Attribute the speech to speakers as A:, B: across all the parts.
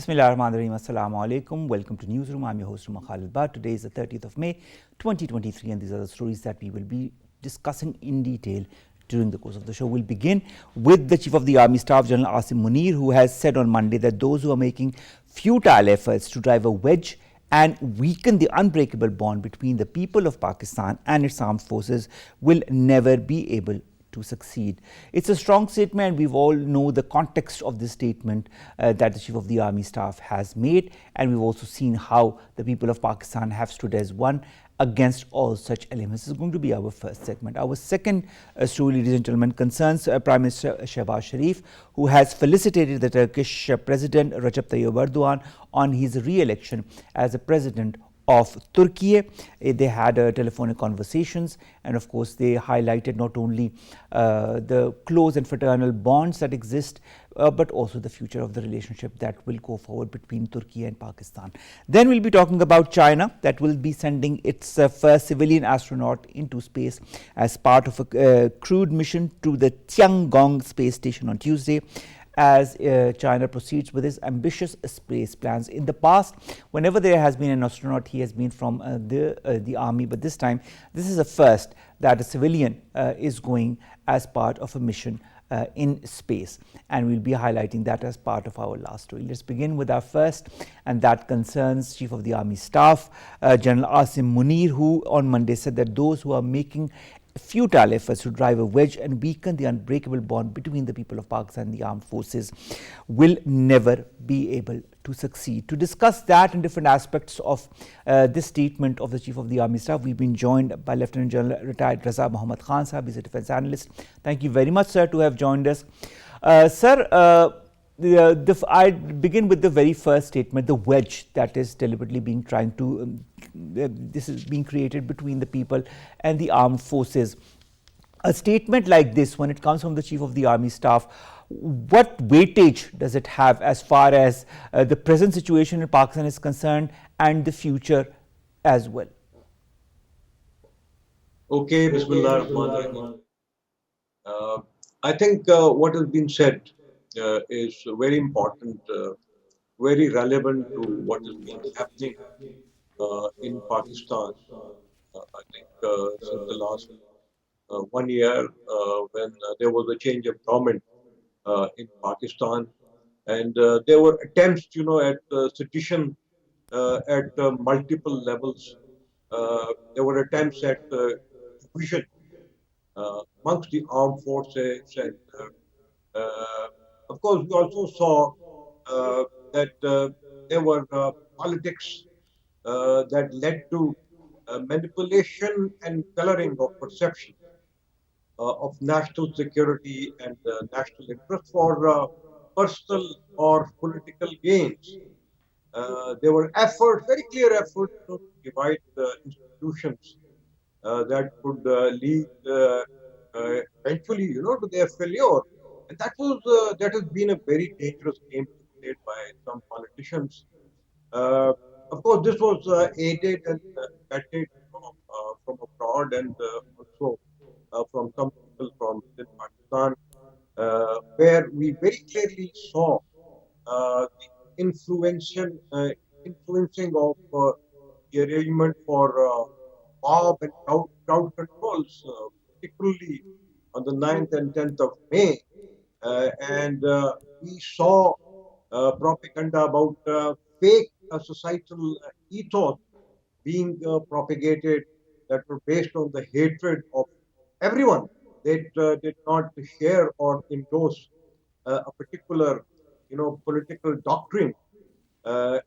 A: Bismillahirrahmanirrahim. Assalamu alaikum. Welcome to Newsroom. I'm your host, Khalid Bar. Today is the 30th of May, 2023, and these are the stories that we will be discussing in detail during the course of the show. We'll begin with the Chief of the Army Staff, General Asim Munir, who has said on Monday that those who are making futile efforts to drive a wedge and weaken the unbreakable bond between the people of Pakistan and its armed forces will never be able to succeed. It's a strong statement. We've all know the context of this statement that the Chief of the Army Staff has made, and we've also seen how the people of Pakistan have stood as one against all such elements. This is going to be our first segment. Our second story, ladies and gentlemen, concerns Prime Minister Shehbaz Sharif, who has felicitated the Turkish President Recep Tayyip Erdogan on his re-election as the president of Turkey. They had telephonic conversations, and of course they highlighted not only the close and fraternal bonds that exist, but also the future of the relationship that will go forward between Turkey and Pakistan. Then we'll be talking about China, that will be sending its first civilian astronaut into space as part of a crewed mission to the Tiangong space station on Tuesday, as China proceeds with its ambitious space plans. In the past, whenever there has been an astronaut, he has been from the army, but this time, this is a first that a civilian is going as part of a mission in space, and we'll be highlighting that as part of our last story. Let's begin with our first, and that concerns Chief of the Army Staff, General Asim Munir, who on Monday said that those who are making futile efforts to drive a wedge and weaken the unbreakable bond between the people of Pakistan and the armed forces will never be able to succeed. To discuss that and different aspects of this statement of the Chief of the Army Staff, we've been joined by Lieutenant General retired Raza Muhammad Khan Sahab. He's a defense analyst. Thank you very much, sir, to have joined us. Sir, I begin with the very first statement, the wedge that is deliberately being trying to, this is being created between the people and the armed forces. A statement like this, when it comes from the Chief of the Army Staff, what weightage does it have as far as the present situation in Pakistan is concerned and the future as well?
B: Okay, Bismillah Rahman Rahim. I think what has been said is very important, very relevant to what has been happening in Pakistan. I think since the last 1 year, when there was a change of government in Pakistan, and there were attempts, at sedition at multiple levels. There were attempts at division amongst the armed forces, and of course, we also saw that there were politics that led to manipulation and coloring of perception of national security and national interest for personal or political gains. There were efforts, very clear efforts, to divide institutions that could lead eventually, to their failure. And that has been a very dangerous game played by some politicians. Of course, this was aided and abetted from abroad, and also from some people from within Pakistan, where we very clearly saw the influencing of the arrangement for mob and crowd controls, particularly on the 9th and 10th of May. And we saw propaganda about fake societal ethos being propagated that were based on the hatred of everyone that did not share or endorse a particular, political doctrine.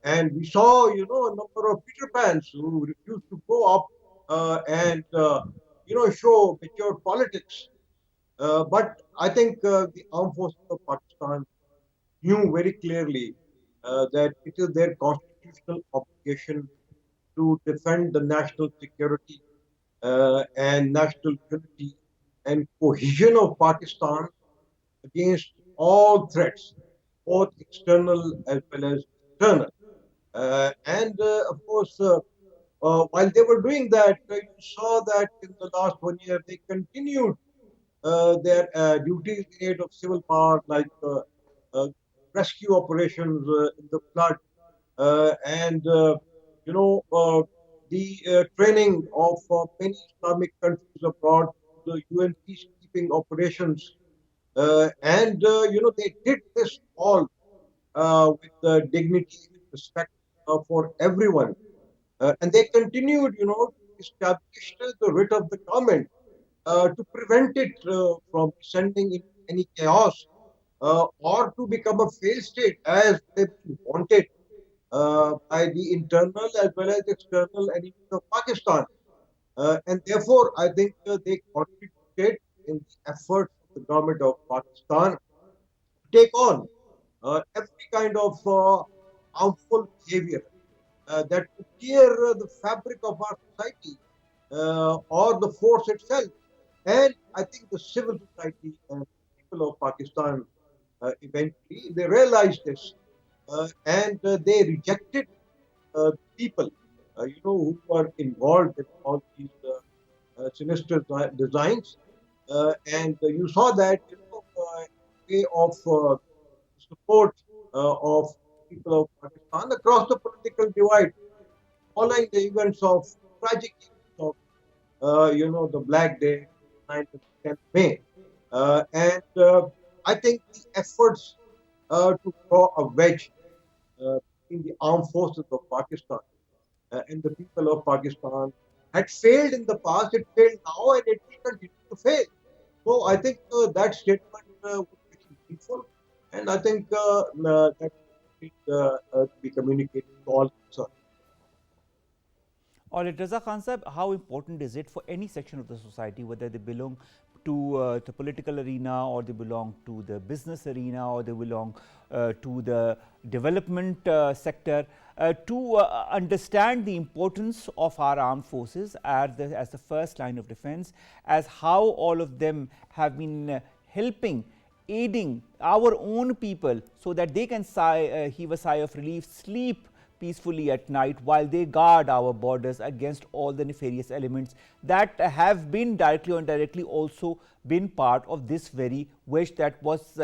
B: And we saw, a number of Peter Pans who refused to go up and, show mature politics. But I think the armed forces of Pakistan knew very clearly that it is their constitutional obligation to defend the national security and national unity and cohesion of Pakistan against all threats, both external as well as internal. And of course, while they were doing that, you saw that in the last 1 year they continued their duties in aid of civil power, like rescue operations in the flood, and the training of many Islamic countries abroad, the UN peacekeeping operations, and they did this all with dignity and respect for everyone. And they continued, to establish the writ of the government to prevent it from descending into any chaos or to become a failed state as they wanted by the internal as well as external enemies of Pakistan. And therefore, I think they contributed in the efforts of the government of Pakistan to take on every kind of harmful behavior that would tear the fabric of our society or the force itself. And I think the civil society and people of Pakistan eventually they realized this and they rejected people, who were involved in all these sinister designs. And you saw that, way of support of people of Pakistan across the political divide following the events of tragic events of the Black Day, 9th and 10th May. And I think the efforts to draw a wedge between the armed forces of Pakistan and the people of Pakistan had failed in the past, it failed now, and it will continue to fail. So I think that statement would be meaningful, and I think that needs to be communicated to all concerned.
A: Or it Raza Khan Sahib, how important is it for any section of the society, whether they belong to the political arena, or they belong to the business arena, or they belong to the development sector, to understand the importance of our armed forces as the first line of defense, as how all of them have been helping, aiding our own people so that they can heave a sigh of relief, sleep peacefully at night while they guard our borders against all the nefarious elements that have been directly or indirectly also been part of this very wedge that was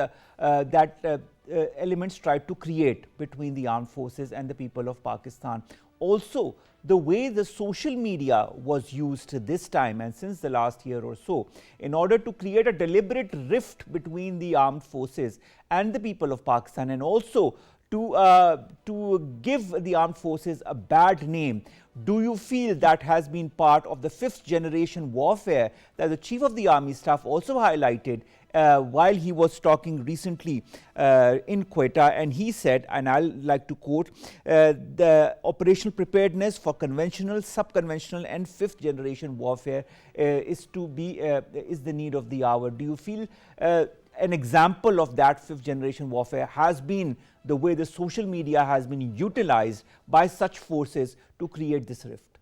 A: elements tried to create between the armed forces and the people of Pakistan. Also, the way the social media was used this time and since the last year or so in order to create a deliberate rift between the armed forces and the people of Pakistan, and also to give the armed forces a bad name. Do you feel that has been part of the fifth generation warfare that the Chief of the Army Staff also highlighted while he was talking recently in Quetta? And he said, and I'll like to quote, the operational preparedness for conventional, sub-conventional and fifth generation warfare is the need of the hour. Do you feel an example of that fifth generation warfare has been the way the social media has been utilized by such forces to create this rift?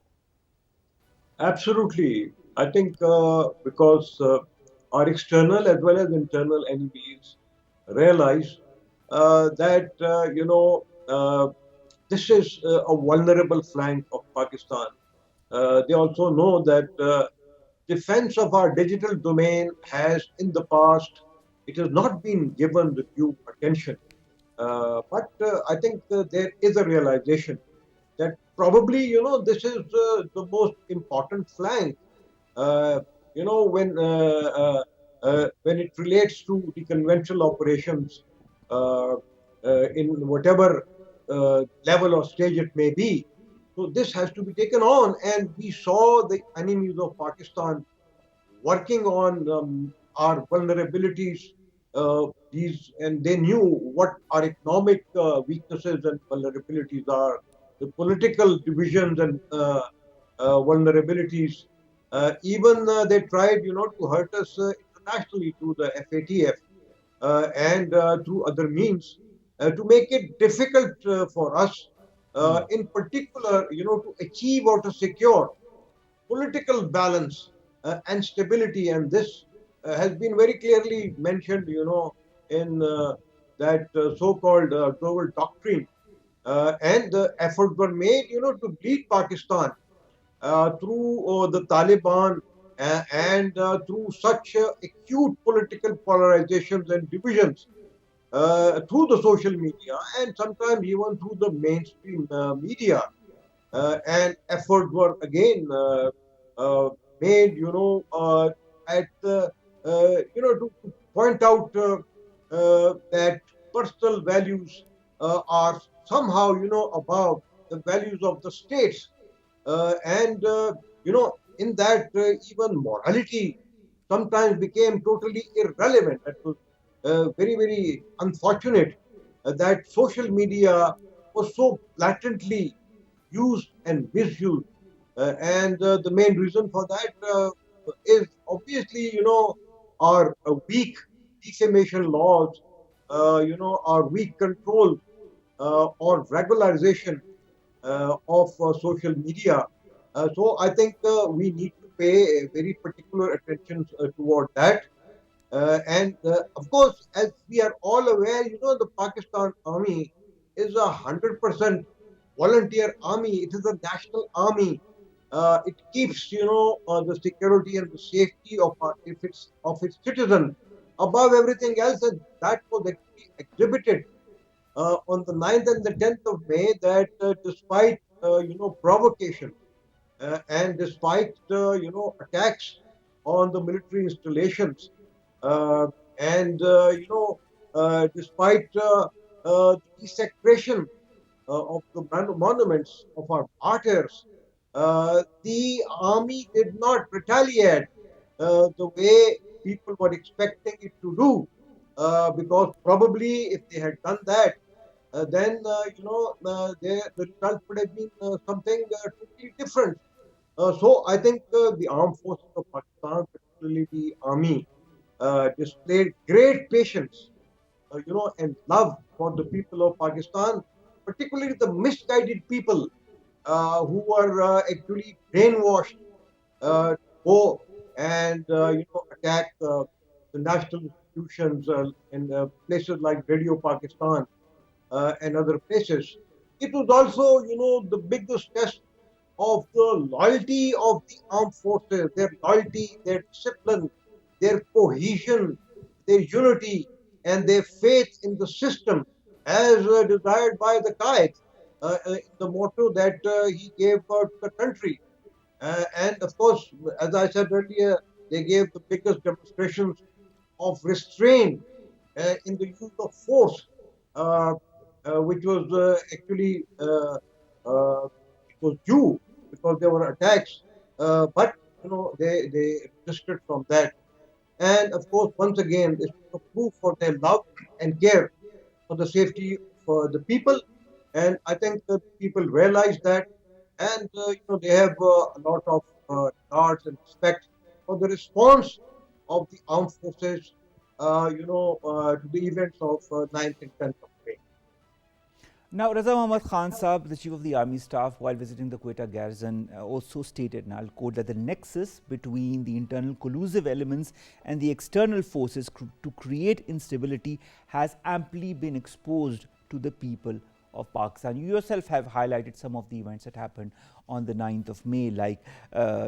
B: Absolutely. I think because our external as well as internal enemies realize that, this is a vulnerable flank of Pakistan. They also know that defense of our digital domain has in the past, it has not been given the due attention. But I think there is a realization that probably, this is the most important flank, uh, when it relates to the conventional operations uh, in whatever level or stage it may be. So this has to be taken on, and we saw the enemies of Pakistan working on our vulnerabilities. And they knew what our economic weaknesses and vulnerabilities are, the political divisions and vulnerabilities. Even they tried, to hurt us internationally through the FATF and through other means to make it difficult for us, in particular, to achieve or to secure political balance and stability. And this has been very clearly mentioned, in that so-called global doctrine. And the efforts were made, to lead Pakistan through the Taliban and through such acute political polarizations and divisions. through the social media and sometimes even through the mainstream media. And efforts were again uh, made, at to point out that personal values are somehow, above the values of the states, and in that even morality sometimes became totally irrelevant. That was very, very unfortunate that social media was so blatantly used and misused. And the main reason for that is obviously, our weak defamation laws, our weak control or regularization of social media. So I think we need to pay a very particular attention toward that. And of course, as we are all aware, the Pakistan Army is 100% volunteer army. It is a national army. It keeps, the security and the safety of its citizen above everything else, and that was actually exhibited on the 9th and the 10th of May. That despite provocation and despite attacks on the military installations, uh, and despite the desecration of the monuments of our martyrs, the army did not retaliate the way people were expecting it to do, because probably if they had done that, then the result would have been something totally different. So I think the armed forces of Pakistan, particularly the army, displayed great patience, and love for the people of Pakistan, particularly the misguided people who were actually brainwashed to go and attack the national institutions in places like Radio Pakistan and other places. It was also, the biggest test of the loyalty of the armed forces, their loyalty, their discipline, their cohesion, their unity, and their faith in the system as desired by the Qaid, in the motto that he gave to the country. And of course, as I said earlier, they gave the biggest demonstrations of restraint in the use of force, uh, which was actually it was due because there were attacks, but they resisted from that. And of course, once again, this was a proof for their love and care for the safety of the people. And I think the people realize that, and they have a lot of regards and respect for the response of the armed forces, to the events of 9th and 10th of May.
A: Now, Raza Muhammad Khan Saab, the chief of the army staff, while visiting the Quetta garrison, also stated, and I'll quote, that the nexus between the internal collusive elements and the external forces to create instability has amply been exposed to the people of Pakistan. You yourself have highlighted some of the events that happened on the 9th of May, like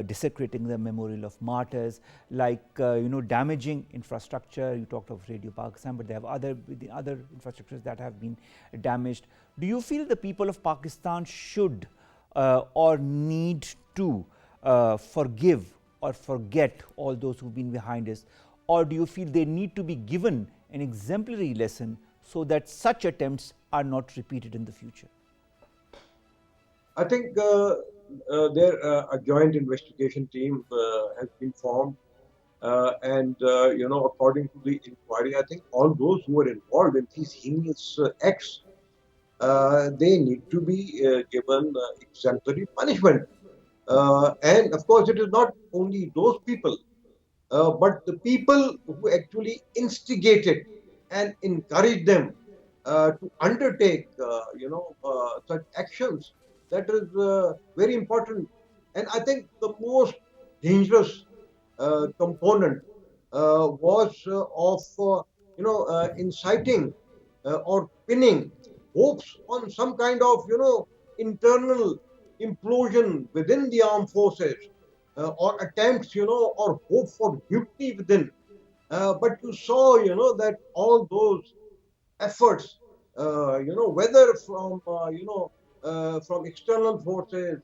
A: desecrating the memorial of martyrs, like damaging infrastructure. You talked of Radio Pakistan, but there have other infrastructures that have been damaged. Do you feel the people of Pakistan should or need to forgive or forget all those who've been behind us, or do you feel they need to be given an exemplary lesson so that such attempts are not repeated in the future?
B: I think a joint investigation team has been formed, and according to the inquiry, I think all those who were involved in these heinous acts, they need to be given exemplary punishment. And of course, it is not only those people, but the people who actually instigated and encouraged them to undertake, such actions. That is very important. And I think the most dangerous component was of, inciting or pinning hopes on some kind of, internal implosion within the armed forces, or attempts, or hope for mutiny within. But you saw, that all those efforts, whether from from external forces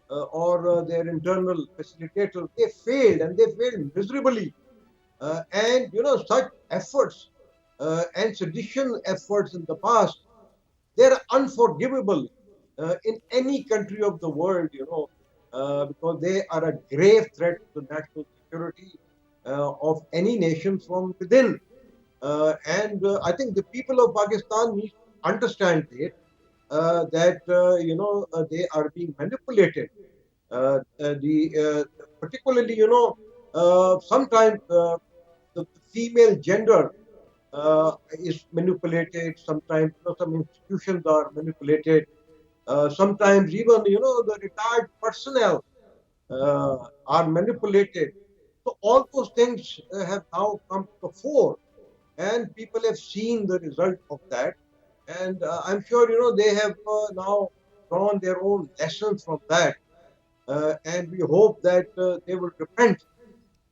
B: or their internal facilitators, they failed and they failed miserably. And such efforts and sedition efforts in the past, they're unforgivable in any country of the world, because they are a grave threat to the national security of any nation from within. And I think the people of Pakistan need to understand it, that they are being manipulated. Particularly, sometimes the female gender is manipulated. Sometimes some institutions are manipulated. Sometimes even the retired personnel are manipulated. So all those things have now come to the fore, and people have seen the result of that. And I'm sure they have now drawn their own lessons from that, and we hope that they will repent.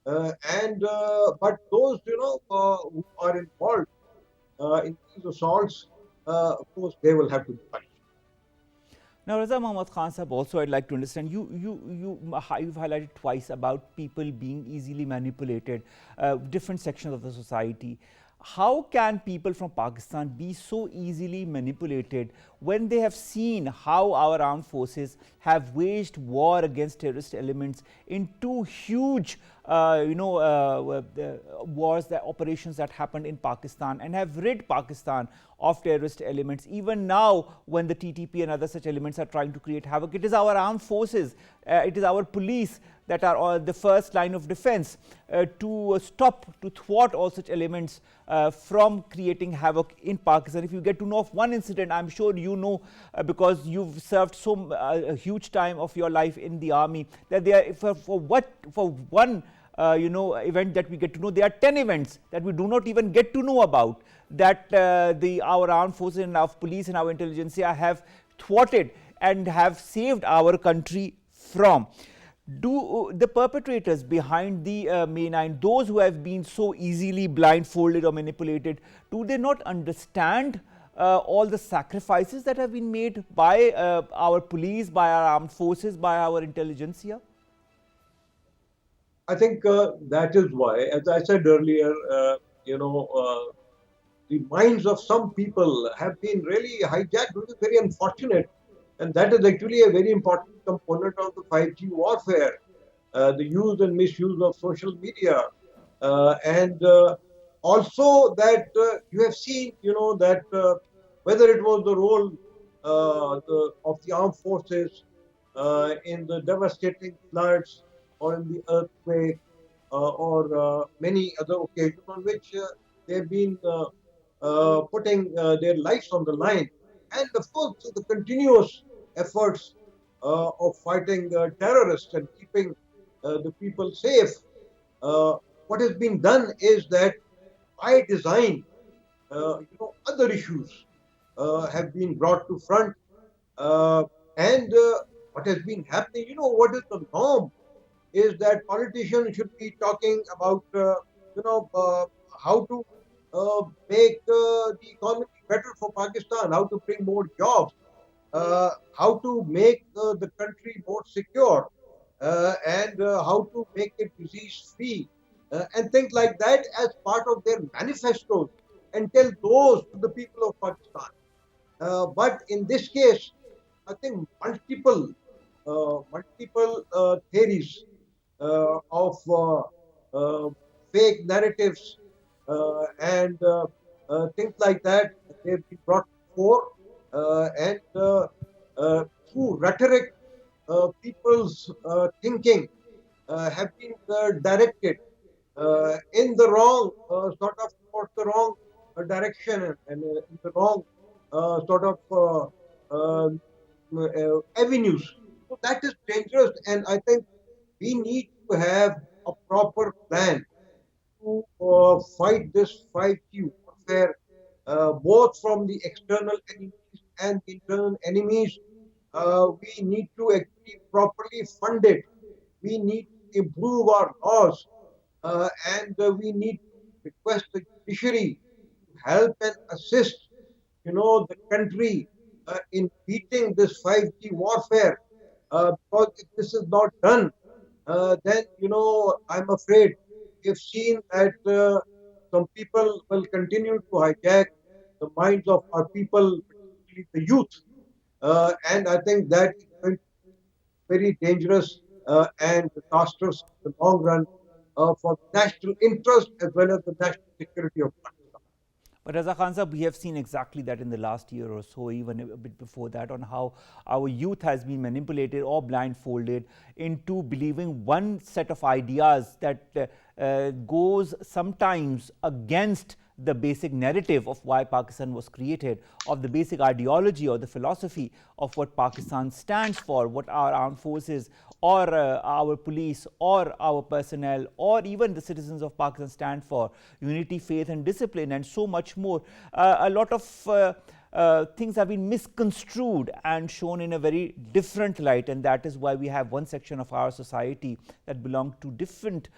B: And but those who are involved in these assaults, of course, they will have to be punished.
A: Now, Raza Muhammad Khan Sahab, also I'd like to understand, you've highlighted twice about people being easily manipulated, different sections of the society. How can people from Pakistan be so easily manipulated when they have seen how our armed forces have waged war against terrorist elements in two huge wars, the operations that happened in Pakistan, and have rid Pakistan of terrorist elements? Even now, when the TTP and other such elements are trying to create havoc, it is our armed forces, it is our police that are the first line of defense to stop, to thwart all such elements from creating havoc in Pakistan. If you get to know of one incident, I'm sure you know, because you've served so a huge time of your life in the army, that they are for one event that we get to know, there are 10 events that we do not even get to know about, that our armed forces and our police and our intelligence have thwarted and have saved our country from. Do the perpetrators behind the May 9, those who have been so easily blindfolded or manipulated, do they not understand all the sacrifices that have been made by our police, by our armed forces, by our intelligentsia?
B: I think that is why, as I said earlier, the minds of some people have been really hijacked, which is very unfortunate. And that is actually a very important component of the 5G warfare, the use and misuse of social media. And also that you have seen, that whether it was the role of the armed forces in the devastating floods or in the earthquake or many other occasions on which they've been putting their lives on the line. And of course, the continuous efforts of fighting terrorists and keeping the people safe. What has been done is that by design, other issues have been brought to front, and what has been happening. What is the norm is that politicians should be talking about, how to make the economy better for Pakistan, how to bring more jobs, how to make the country more secure, and how to make it disease free, and things like that as part of their manifestos, and tell those to the people of Pakistan. But in this case, I think multiple theories of uh, fake narratives and things like that, they've been brought forth, and through rhetoric, people's thinking have been directed in the wrong towards the wrong direction, and in the wrong sort of avenues. So that is dangerous, and I think we need to have a proper plan to fight this 5G warfare, both from the external enemies and the internal enemies. We need to actually properly fund it. We need to improve our laws, and we need to request the judiciary to help and assist the country in beating this 5G warfare. Because if this is not done, then I'm afraid we've seen that some people will continue to hijack the minds of our people, particularly the youth, and I think that is going to be very dangerous and disastrous in the long run for the national interest as well as the national security of Pakistan.
A: But Raza Khan Sahab, we have seen exactly that in the last year or so, even a bit before that, on how our youth has been manipulated or blindfolded into believing one set of ideas that goes sometimes against the basic narrative of why Pakistan was created, of the basic ideology or the philosophy of what Pakistan stands for, what our armed forces or our police or our personnel or even the citizens of Pakistan stand for: unity, faith, and discipline, and so much more. A lot of things have been misconstrued and shown in a very different light, and that is why we have one section of our society that belong to different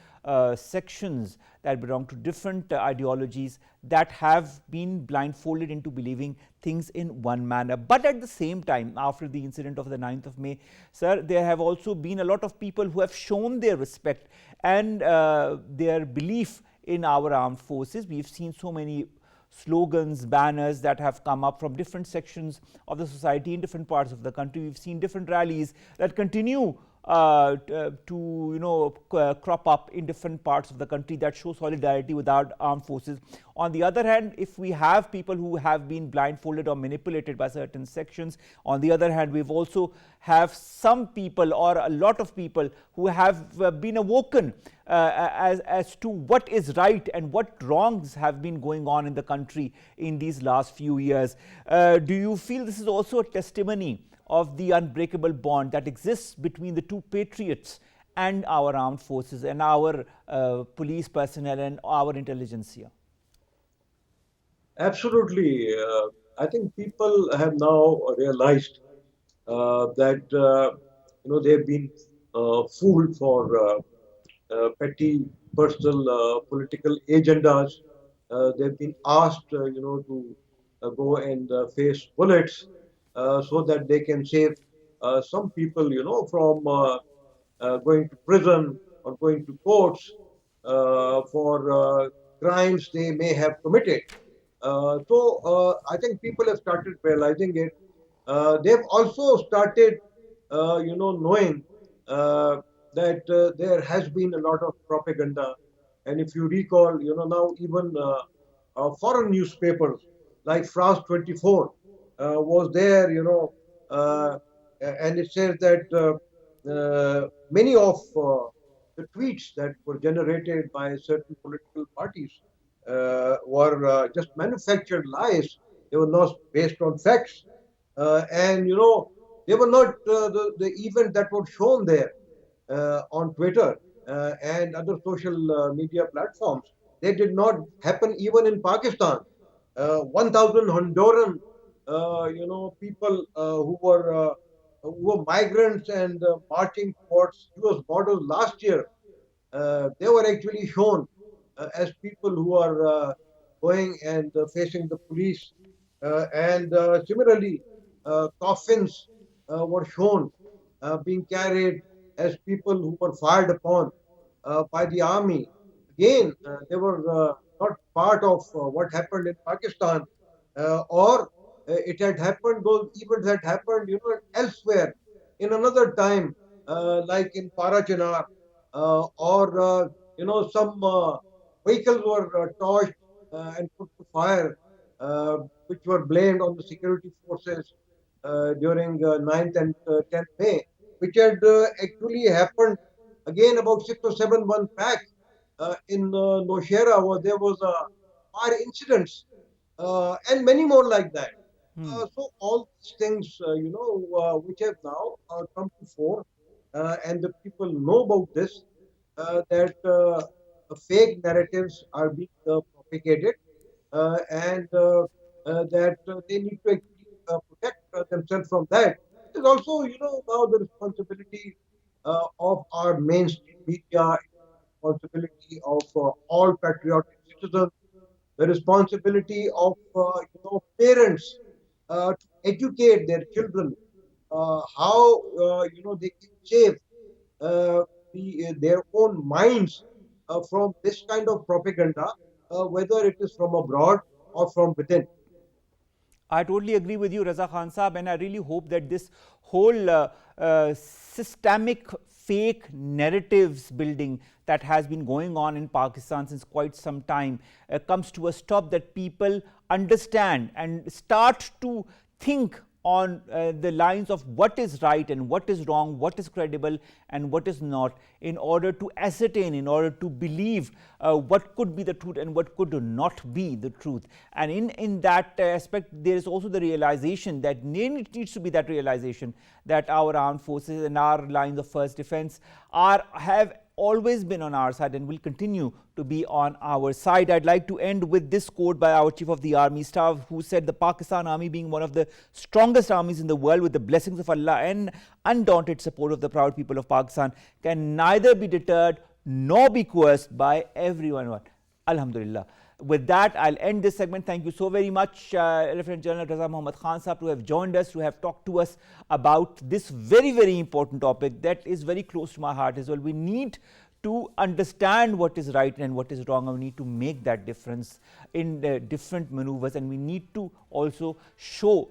A: sections, that belong to different ideologies, that have been blindfolded into believing things in one manner. But at the same time, after the incident of the 9th of May, sir, there have also been a lot of people who have shown their respect and their belief in our armed forces. We've seen so many slogans, banners that have come up from different sections of the society in different parts of the country. We've seen different rallies that continue to crop up in different parts of the country that show solidarity with our armed forces. On the other hand, if we have people who have been blindfolded or manipulated by certain sections, on the other hand, we've also have some people or a lot of people who have been awoken as to what is right and what wrongs have been going on in the country in these last few years. Do you feel this is also a testimony of the unbreakable bond that exists between the two patriots and our armed forces and our police personnel and our intelligentsia?
B: Absolutely. I think people have now realized that they've been fooled for petty personal political agendas. They've been asked, to go and face bullets so that they can save some people, from going to prison or going to courts for crimes they may have committed. So I think people have started realizing it. They've also started, knowing uh, that there has been a lot of propaganda. And if you recall, now even foreign newspapers like France 24 was there, uh, and it says that many of the tweets that were generated by certain political parties were just manufactured lies. They were not based on facts. And, they were not the event that was shown there on Twitter and other social media platforms. They did not happen even in Pakistan. 1,000 Honduran, people who were migrants and marching towards U.S. borders last year, they were actually shown as people who are going and facing the police. And similarly, coffins were shown being carried as people who were fired upon by the army. Again, they were not part of what happened in Pakistan, or it had happened, those events had happened, elsewhere in another time, like in Parachinar, or, some vehicles were torched and put to fire, which were blamed on the security forces during 9th and 10th May, which had actually happened again about 6 or 7 months back in Noshera, where there was a fire incidents and many more like that.
A: Hmm.
B: So all these things, which have now come to fore, and the people know about this, that fake narratives are being propagated, and that they need to actually protect themselves from that. It is also, now the responsibility of our mainstream media, responsibility of all patriotic citizens the responsibility of parents to educate their children how they can shape their own minds from this kind of propaganda, whether it is from abroad or from within.
A: I totally agree with you, Raza Khan Saab, and I really hope that this whole systemic fake narratives building that has been going on in Pakistan since quite some time comes to a stop, that people understand and start to think on the lines of what is right and what is wrong, what is credible and what is not, in order to ascertain, in order to believe what could be the truth and what could not be the truth. And in that aspect, there is also the realization that needs to be that realization that our armed forces and our lines of first defense have always been on our side and will continue to be on our side. I'd like to end with this quote by our Chief of the Army Staff, who said, "The Pakistan Army, being one of the strongest armies in the world, with the blessings of Allah and undaunted support of the proud people of Pakistan, can neither be deterred nor be coerced by everyone." Alhamdulillah. With that, I'll end this segment. Thank you so very much, Lieutenant General Raza Muhammad Khan Saab, to have joined us, to have talked to us about this very, very important topic that is very close to my heart as well. We need to understand what is right and what is wrong, and we need to make that difference in different maneuvers, and we need to also show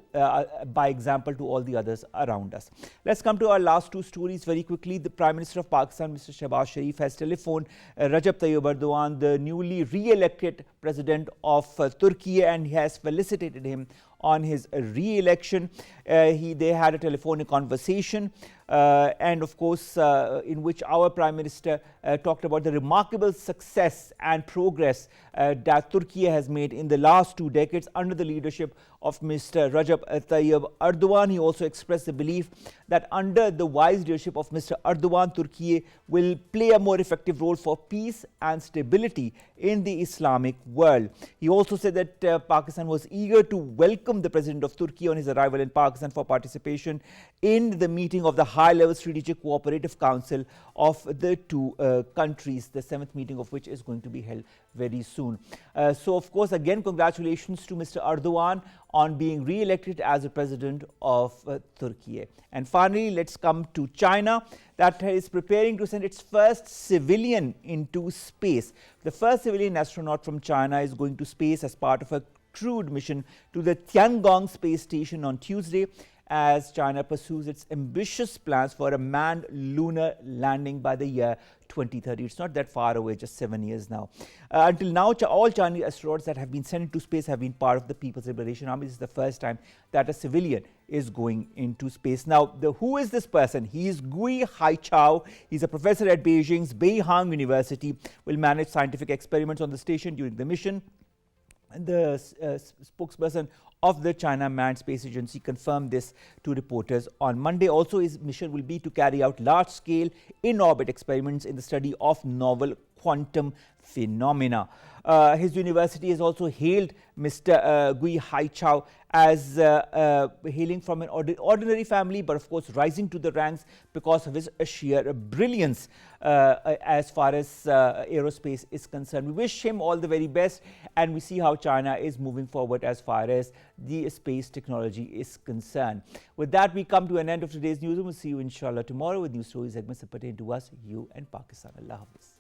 A: by example to all the others around us. Let's come to our last two stories very quickly. The Prime Minister of Pakistan, Mr. Shehbaz Sharif, has telephoned Recep Tayyip Erdogan, the newly re-elected president of Turkey, and he has felicitated him on his re-election. They had a telephonic conversation, and of course in which our Prime Minister talked about the remarkable success and progress that Turkey has made in the last 2 decades under the leadership of Mr. Recep Tayyip Erdogan. He also expressed the belief that under the wise leadership of Mr. Erdogan, Turkey will play a more effective role for peace and stability in the Islamic world. He also said that Pakistan was eager to welcome the President of Turkey on his arrival in Pakistan for participation in the meeting of the High-Level Strategic Cooperative Council of the two countries, the 7th meeting of which is going to be held very soon. So, of course, again, congratulations to Mr. Erdogan on being re-elected as the president of Turkey. And finally, let's come to China, that is preparing to send its first civilian into space. The first civilian astronaut from China is going to space as part of a crewed mission to the Tiangong space station on Tuesday, as China pursues its ambitious plans for a manned lunar landing by the year 2030. It's not that far away, just 7 years now. Until now, all Chinese astronauts that have been sent into space have been part of the People's Liberation Army. This is the first time that a civilian is going into space. Now, who is this person? He is Gui Haichao. He's a professor at Beijing's Beihang University, will manage scientific experiments on the station during the mission. And the spokesperson of the China Manned Space Agency confirmed this to reporters on Monday. Also, his mission will be to carry out large-scale in-orbit experiments in the study of novel quantum phenomena. His university has also hailed Mr. Gui Haichao as hailing from an ordinary family, but of course rising to the ranks because of his sheer brilliance as far as aerospace is concerned. We wish him all the very best, and we see how China is moving forward as far as the space technology is concerned. With that, we come to an end of today's newsroom. We'll see you inshallah tomorrow with news stories segments that pertain to us, you and Pakistan. Allah Hafiz.